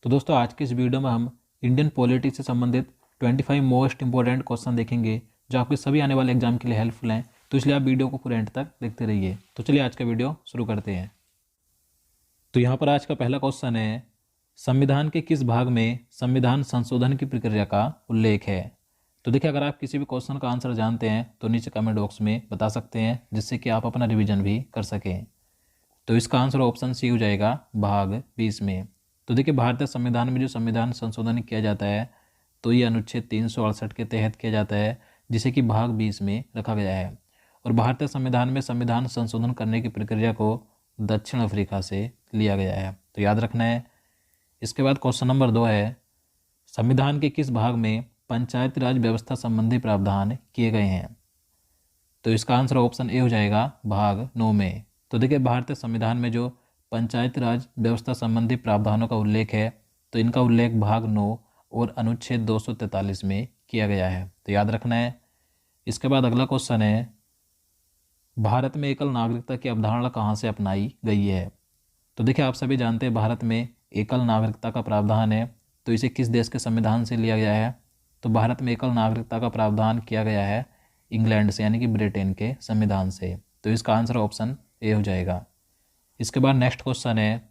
तो दोस्तों आज की इस वीडियो में हम इंडियन पॉलिटी से संबंधित 25 मोस्ट इंपॉर्टेंट क्वेश्चन देखेंगे जो आपके सभी आने वाले एग्जाम के लिए हेल्पफुल हैं। तो इसलिए आप वीडियो को पूरे एंड तक देखते रहिए। तो चलिए आज का वीडियो शुरू करते हैं। तो यहाँ पर आज का पहला क्वेश्चन है, संविधान के किस भाग में संविधान संशोधन की प्रक्रिया का उल्लेख है। तो देखिए, अगर आप किसी भी क्वेश्चन का आंसर जानते हैं तो नीचे कमेंट बॉक्स में बता सकते हैं, जिससे कि आप अपना रिवीजन भी कर सकें। तो इसका आंसर ऑप्शन सी हो जाएगा, भाग 20 में। तो देखिए, भारतीय संविधान में जो संविधान संशोधन किया जाता है तो ये अनुच्छेद 368 के तहत किया जाता है, जिसे कि भाग 20 में रखा गया है। और भारतीय संविधान में संविधान संशोधन करने की प्रक्रिया को दक्षिण अफ्रीका से लिया गया है, तो याद रखना है। इसके बाद क्वेश्चन नंबर 2 है, संविधान के किस भाग में पंचायती राज व्यवस्था संबंधी प्रावधान किए गए हैं। तो इसका आंसर ऑप्शन ए हो जाएगा, भाग 9 में। तो देखिए, भारतीय संविधान में जो पंचायती राज व्यवस्था संबंधी प्रावधानों का उल्लेख है तो इनका उल्लेख भाग 9 और अनुच्छेद 243 में किया गया है, तो याद रखना है। इसके बाद अगला क्वेश्चन है, भारत में एकल नागरिकता की अवधारणा कहाँ से अपनाई गई है। तो देखिए, आप सभी जानते हैं भारत में एकल नागरिकता का प्रावधान है, तो इसे किस देश के संविधान से लिया गया है। तो भारत में एकल नागरिकता का प्रावधान किया गया है इंग्लैंड से, यानी कि ब्रिटेन के संविधान से। तो इसका आंसर ऑप्शन ए हो जाएगा। इसके बाद नेक्स्ट क्वेश्चन है,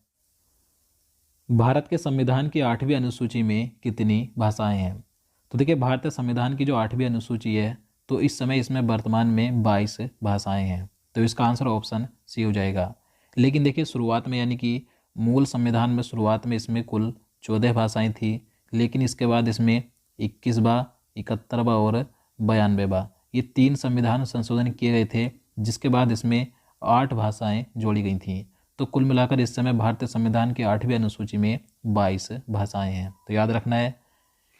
भारत के संविधान की 8वीं अनुसूची में कितनी भाषाएं हैं। तो देखिए, भारतीय संविधान की जो 8वीं अनुसूची है तो इस समय इसमें वर्तमान में 22 भाषाएं हैं, तो इसका आंसर ऑप्शन सी हो जाएगा। लेकिन देखिए, शुरुआत में यानी कि मूल संविधान में शुरुआत में इसमें कुल 14 भाषाएं थी, लेकिन इसके बाद इसमें 21वां, 71वां और 92वां ये 3 संविधान संशोधन किए गए थे, जिसके बाद इसमें 8 भाषाएं जोड़ी गई थीं। तो कुल मिलाकर इस समय भारतीय संविधान की 8वीं अनुसूची में 22 भाषाएं हैं, तो याद रखना है।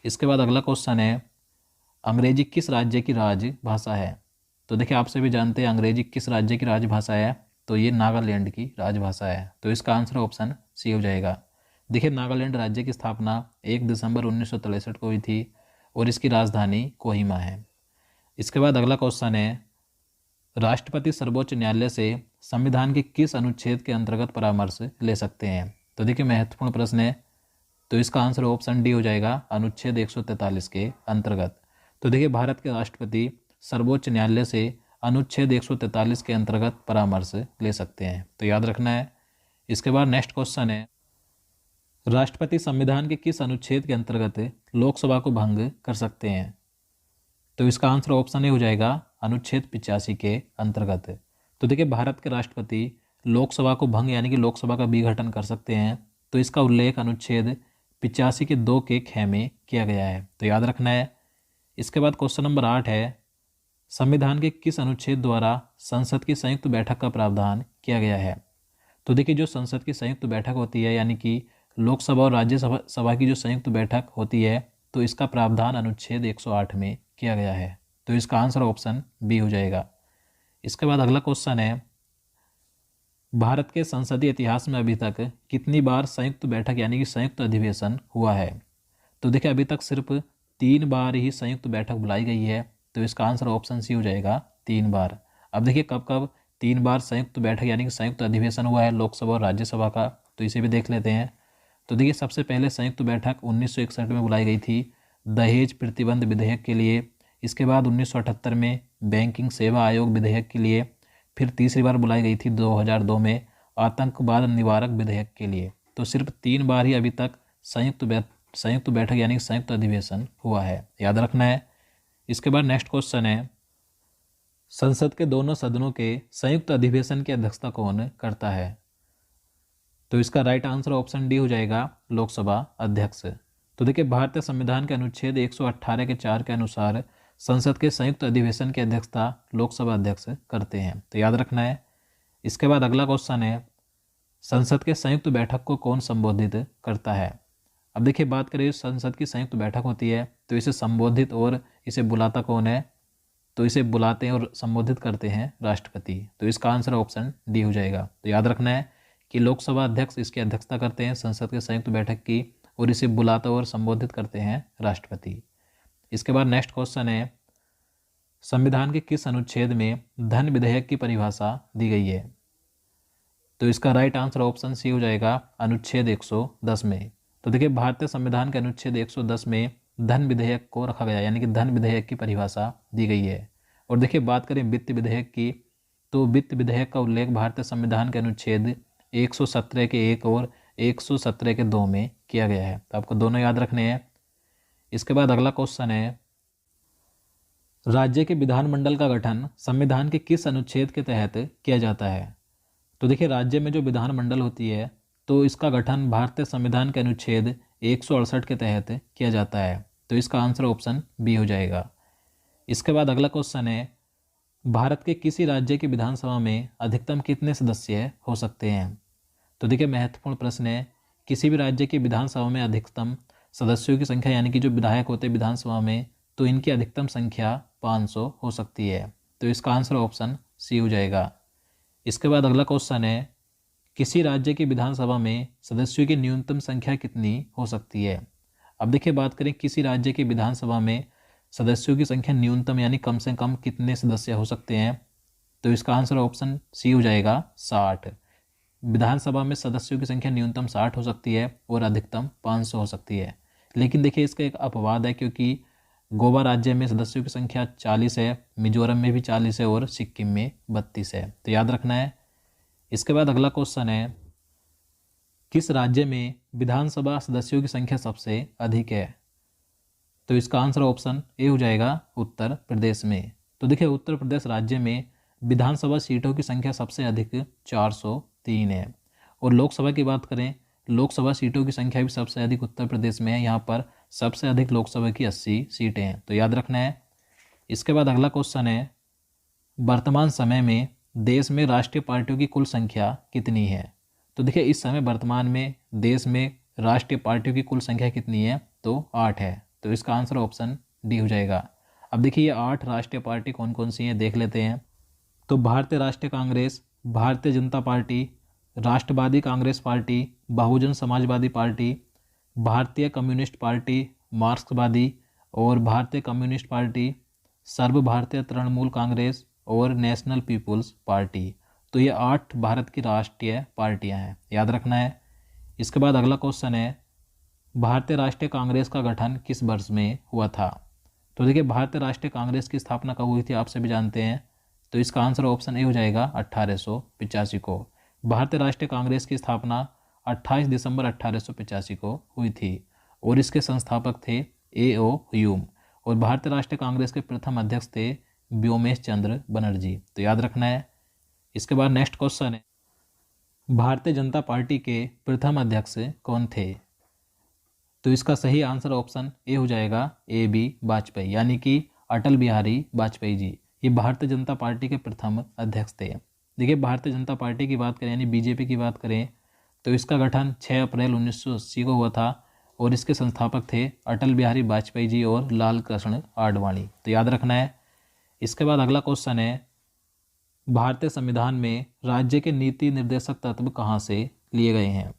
इसके बाद अगला क्वेश्चन है, अंग्रेजी किस राज्य की राजभाषा है। तो देखिए, आप सभी जानते हैं अंग्रेजी किस राज्य की राजभाषा है, तो ये नागालैंड की राजभाषा है, तो इसका आंसर ऑप्शन सी हो जाएगा। देखिए, नागालैंड राज्य की स्थापना 1 दिसंबर 1963 को हुई थी और इसकी राजधानी कोहिमा है। इसके बाद अगला क्वेश्चन है, राष्ट्रपति सर्वोच्च न्यायालय से संविधान के किस अनुच्छेद के अंतर्गत परामर्श ले सकते हैं। तो देखिए, महत्वपूर्ण प्रश्न है, तो इसका आंसर ऑप्शन डी हो जाएगा, अनुच्छेद 143 के अंतर्गत। तो देखिए, भारत के राष्ट्रपति सर्वोच्च न्यायालय से अनुच्छेद 143 के अंतर्गत परामर्श ले सकते हैं, तो याद रखना है। इसके बाद नेक्स्ट क्वेश्चन है, राष्ट्रपति संविधान के किस अनुच्छेद के अंतर्गत लोकसभा को भंग कर सकते हैं। तो इसका आंसर ऑप्शन ए हो जाएगा, अनुच्छेद 85 के अंतर्गत। तो देखिए, भारत के राष्ट्रपति लोकसभा को भंग यानी कि लोकसभा का विघटन कर सकते हैं, तो इसका उल्लेख अनुच्छेद 85 के 2 के ख में किया गया है, तो याद रखना है। इसके बाद क्वेश्चन नंबर 8 है, संविधान के किस अनुच्छेद द्वारा संसद की संयुक्त बैठक का प्रावधान किया गया है। तो देखिए, जो संसद की संयुक्त बैठक होती है, यानी कि लोकसभा और राज्यसभा की जो संयुक्त बैठक होती है, तो इसका प्रावधान अनुच्छेद 108 में किया गया है, तो इसका आंसर ऑप्शन बी हो जाएगा। इसके बाद अगला क्वेश्चन है, भारत के संसदीय इतिहास में अभी तक कितनी बार संयुक्त बैठक यानी कि संयुक्त अधिवेशन हुआ है। तो देखिए, अभी तक सिर्फ 3 बार ही संयुक्त बैठक बुलाई गई है, तो इसका आंसर ऑप्शन सी हो जाएगा, 3 बार। अब देखिए, कब कब 3 बार संयुक्त बैठक यानी कि संयुक्त अधिवेशन हुआ है लोकसभा और राज्यसभा का, तो इसे भी देख लेते हैं। तो देखिए, सबसे पहले संयुक्त बैठक 1961 में बुलाई गई थी दहेज प्रतिबंध विधेयक के लिए। इसके बाद 1978 में बैंकिंग सेवा आयोग विधेयक के लिए। फिर तीसरी बार बुलाई गई थी 2002 में आतंकवाद निवारक विधेयक के लिए। तो सिर्फ 3 बार ही अभी तक संयुक्त बैठक यानी संयुक्त अधिवेशन हुआ है, याद रखना है। इसके बाद नेक्स्ट क्वेश्चन है, संसद के दोनों सदनों के संयुक्त अधिवेशन की अध्यक्षता कौन करता है। तो इसका राइट आंसर ऑप्शन डी हो जाएगा, लोकसभा अध्यक्ष। तो देखिए, भारतीय संविधान के अनुच्छेद 118 के 4 के अनुसार संसद के संयुक्त अधिवेशन की अध्यक्षता लोकसभा अध्यक्ष करते हैं, तो याद रखना है। इसके बाद अगला क्वेश्चन है, संसद के संयुक्त बैठक को कौन संबोधित करता है। अब देखिए, बात करें संसद की संयुक्त बैठक होती है तो इसे संबोधित और इसे बुलाता कौन है। तो इसे बुलाते हैं और संबोधित करते हैं राष्ट्रपति, तो इसका आंसर ऑप्शन डी हो जाएगा। तो याद रखना है कि लोकसभा अध्यक्ष इसकी अध्यक्षता करते हैं संसद के संयुक्त बैठक की, और इसे बुलाते और संबोधित करते हैं राष्ट्रपति। इसके बाद नेक्स्ट क्वेश्चन है, संविधान के किस अनुच्छेद में धन विधेयक की परिभाषा दी गई है। तो इसका राइट आंसर ऑप्शन सी हो जाएगा, अनुच्छेद 110 में। तो देखिए भारतीय संविधान के अनुच्छेद 110 में धन विधेयक को रखा गया, यानी कि धन विधेयक की परिभाषा दी गई है। और देखिए बात करें वित्त विधेयक की, तो वित्त विधेयक का उल्लेख भारतीय संविधान के अनुच्छेद 117 के 1 और 117 के 2 में किया गया है। तो आपको दोनों याद रखने हैं। इसके बाद अगला क्वेश्चन है, राज्य के विधानमंडल का गठन संविधान के किस अनुच्छेद के तहत किया जाता है? तो देखिए राज्य में जो विधानमंडल होती है तो इसका गठन भारतीय संविधान के अनुच्छेद 168 के तहत किया जाता है। तो इसका आंसर ऑप्शन बी हो जाएगा। इसके बाद अगला क्वेश्चन है, भारत के किसी राज्य की विधानसभा में अधिकतम कितने सदस्य हो सकते हैं? तो देखिए महत्वपूर्ण प्रश्न है, किसी भी राज्य की विधानसभा में अधिकतम सदस्यों की संख्या, यानी कि जो विधायक होते हैं विधानसभा में, तो इनकी अधिकतम संख्या 500 हो सकती है। तो इसका आंसर ऑप्शन सी हो जाएगा। इसके बाद अगला क्वेश्चन है, किसी राज्य की विधानसभा में सदस्यों की न्यूनतम संख्या कितनी हो सकती है? अब देखिए बात करें किसी राज्य की विधानसभा में सदस्यों की संख्या न्यूनतम यानी कम से कम कितने सदस्य हो सकते हैं? तो इसका आंसर ऑप्शन सी हो जाएगा 60। विधानसभा में सदस्यों की संख्या न्यूनतम 60 हो सकती है और अधिकतम 500 हो सकती है। लेकिन देखिए इसका एक अपवाद है, क्योंकि गोवा राज्य में सदस्यों की संख्या 40 है, मिजोरम में भी 40 है और सिक्किम में 32 है। तो याद रखना है। इसके बाद अगला क्वेश्चन है, किस राज्य में विधानसभा सदस्यों की संख्या सबसे अधिक है? तो इसका आंसर ऑप्शन ए हो जाएगा, उत्तर प्रदेश में। तो देखिए उत्तर प्रदेश राज्य में विधानसभा सीटों की संख्या सबसे अधिक 403 है। और लोकसभा की बात करें, लोकसभा सीटों की संख्या भी सबसे अधिक उत्तर प्रदेश में है। यहाँ पर सबसे अधिक लोकसभा की 80 सीटें हैं। तो याद रखना है। इसके बाद अगला क्वेश्चन है, वर्तमान समय में देश में राष्ट्रीय पार्टियों की कुल संख्या कितनी है? तो देखिए इस समय वर्तमान में देश में राष्ट्रीय पार्टियों की कुल संख्या कितनी है? तो 8 है। तो इसका आंसर ऑप्शन डी हो जाएगा। अब देखिए ये 8 राष्ट्रीय पार्टी कौन कौन सी हैं देख लेते हैं। तो भारतीय राष्ट्रीय कांग्रेस, भारतीय जनता पार्टी, राष्ट्रवादी कांग्रेस पार्टी, बहुजन समाजवादी पार्टी, भारतीय कम्युनिस्ट पार्टी, मार्क्सवादी और भारतीय कम्युनिस्ट पार्टी, सर्व भारतीय तृणमूल कांग्रेस और नेशनल पीपुल्स पार्टी। तो ये 8 भारत की राष्ट्रीय पार्टियां हैं, याद रखना है। इसके बाद अगला क्वेश्चन है, भारतीय राष्ट्रीय कांग्रेस का गठन किस वर्ष में हुआ था? तो देखिए भारतीय राष्ट्रीय कांग्रेस की स्थापना कब हुई थी आप सभी जानते हैं। तो इसका आंसर ऑप्शन ए हो जाएगा 1885 को। भारतीय राष्ट्रीय कांग्रेस की स्थापना 28 दिसंबर 1885 को हुई थी और इसके संस्थापक थे A.O. ह्यूम और भारतीय राष्ट्रीय कांग्रेस के प्रथम अध्यक्ष थे व्योमेश चंद्र बनर्जी। तो याद रखना है। इसके बाद नेक्स्ट क्वेश्चन है, भारतीय जनता पार्टी के प्रथम अध्यक्ष कौन थे? तो इसका सही आंसर ऑप्शन ए हो जाएगा, A.B. वाजपेयी, यानी कि अटल बिहारी वाजपेयी जी। ये भारतीय जनता पार्टी के प्रथम अध्यक्ष थे। देखिए भारतीय जनता पार्टी की बात करें यानी बीजेपी की बात करें तो इसका गठन 6 अप्रैल 1980 को हुआ था और इसके संस्थापक थे अटल बिहारी वाजपेयी जी और लाल कृष्ण आडवाणी। तो याद रखना है। इसके बाद अगला क्वेश्चन है, भारतीय संविधान में राज्य के नीति निर्देशक तत्व कहाँ से लिए गए हैं?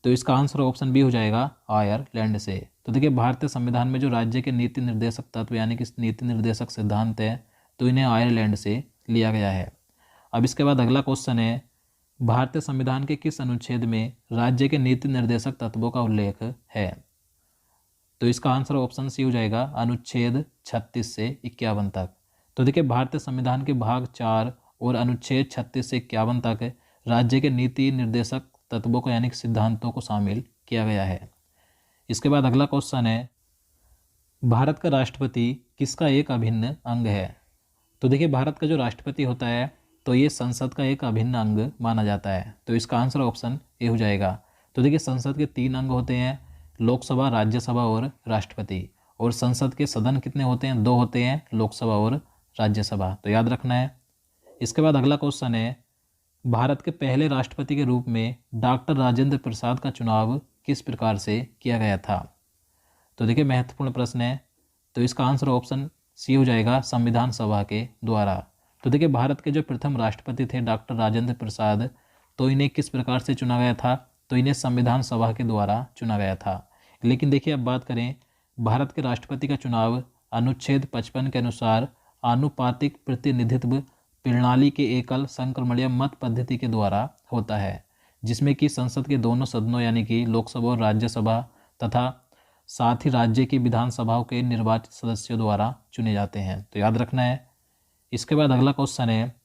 तो इसका आंसर ऑप्शन बी हो जाएगा, आयरलैंड से। तो देखिए भारतीय संविधान में जो राज्य के नीति निर्देशक तत्व यानी कि नीति निर्देशक सिद्धांत है तो इन्हें आयरलैंड से लिया गया है। अब इसके बाद अगला क्वेश्चन है, भारतीय संविधान के किस अनुच्छेद में राज्य के नीति निर्देशक तत्वों का उल्लेख है? तो इसका आंसर ऑप्शन सी हो जाएगा, अनुच्छेद 36 से 51 तक। तो देखिए भारतीय संविधान के भाग 4 और अनुच्छेद 36 से 51 तक राज्य के नीति निर्देशक तत्वों को यानी कि सिद्धांतों को शामिल किया गया है। इसके बाद अगला क्वेश्चन है, भारत का राष्ट्रपति किसका एक अभिन्न अंग है? तो देखिए भारत का जो राष्ट्रपति होता है तो ये संसद का एक अभिन्न अंग माना जाता है। तो इसका आंसर ऑप्शन ए हो जाएगा। तो देखिए संसद के 3 अंग होते हैं, लोकसभा, राज्यसभा और राष्ट्रपति। और संसद के सदन कितने होते हैं? 2 होते हैं, लोकसभा और राज्यसभा। तो याद रखना है। इसके बाद अगला क्वेश्चन है, भारत के पहले राष्ट्रपति के रूप में डॉक्टर राजेंद्र प्रसाद का चुनाव किस प्रकार से किया गया था? तो देखिए महत्वपूर्ण प्रश्न है। तो इसका आंसर ऑप्शन सी हो जाएगा, संविधान सभा के द्वारा। तो देखिए भारत के जो प्रथम राष्ट्रपति थे डॉक्टर राजेंद्र प्रसाद, तो इन्हें किस प्रकार से चुना गया था? तो इन्हें संविधान सभा के द्वारा चुना गया था। लेकिन देखिए अब बात करें, भारत के राष्ट्रपति का चुनाव अनुच्छेद 55 के अनुसार आनुपातिक प्रतिनिधित्व प्रणाली के एकल संक्रमणीय मत पद्धति के द्वारा होता है। जिसमें कि संसद के दोनों सदनों यानी कि लोकसभा और राज्यसभा तथा साथ ही राज्य की विधानसभाओं के निर्वाचित सदस्यों द्वारा चुने जाते हैं, तो याद रखना है। इसके बाद अगला क्वेश्चन है,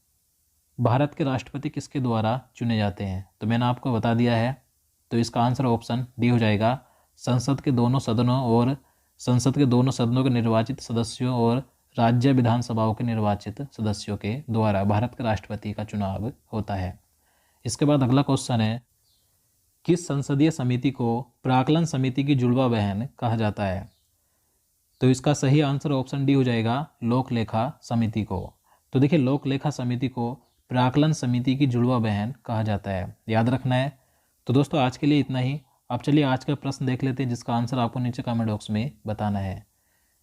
भारत के राष्ट्रपति किसके द्वारा चुने जाते हैं? तो मैंने आपको बता दिया है, तो इसका आंसर ऑप्शन डी हो जाएगा। संसद के दोनों सदनों के निर्वाचित सदस्यों और राज्य विधानसभाओं के निर्वाचित सदस्यों के द्वारा भारत के राष्ट्रपति का चुनाव होता है। इसके बाद अगला क्वेश्चन है, किस संसदीय समिति को प्राक्कलन समिति की जुड़वा बहन कहा जाता है? तो इसका सही आंसर ऑप्शन डी हो जाएगा, लोक लेखा समिति को। तो देखिए, लोक लेखा समिति को प्राक्कलन समिति की जुड़वा बहन कहा जाता है, याद रखना है। तो दोस्तों आज के लिए इतना ही। अब चलिए आज का प्रश्न देख लेते हैं, जिसका आंसर आपको नीचे कमेंट बॉक्स में बताना है।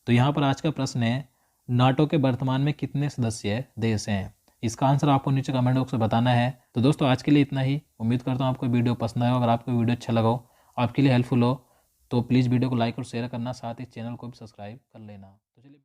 तो यहाँ पर आज का प्रश्न है, नाटो के वर्तमान में कितने सदस्य देश हैं? इसका आंसर आपको नीचे कमेंट बॉक्स में बताना है। तो दोस्तों आज के लिए इतना ही। उम्मीद करता हूँ आपको वीडियो पसंद आया। अगर आपको वीडियो अच्छा लगा हो, आपके लिए हेल्पफुल हो, तो प्लीज़ वीडियो को लाइक और शेयर करना, साथ ही चैनल को भी सब्सक्राइब कर लेना। तो चलिए।